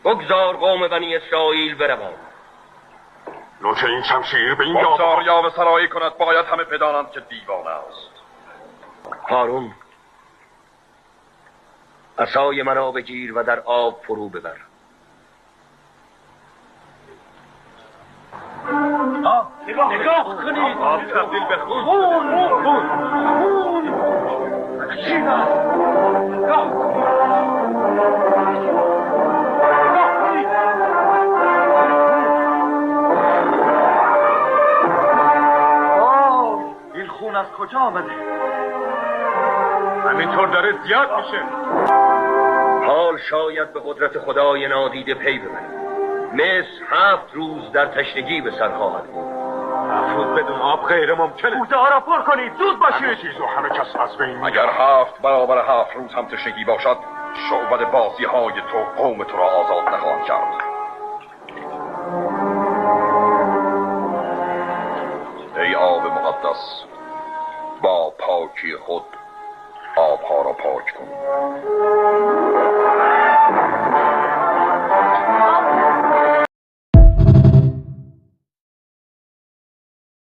بگذار قوم بنی اسرائیل بروند. نوچه این شمشیر به این بگذار یاوه سرایی کند، باید همه بدانند که دیوانه است. هارون، عصای مرا بگیر و در آب فرو ببر. نگاه کنید، آب تبدیل به خون. چی این خون از کجا آمده؟ همینطور داره زیاد میشه. حال شاید به قدرت خدای نادیده پی ببریم. مصر 7 روز در تشنگی به سر خواهد بود. افرود بدون آب غیر ممکنه. بوده ها را پر کنید، زود باشید. همه چیز و همه کس از بین اگر 7 برابر 7 روز هم تشنگی باشد، شعبد بازی های تو قوم تو را آزاد نخواهد کرد. ای آب مقدس، با پاکی خود آبها را پاک کن.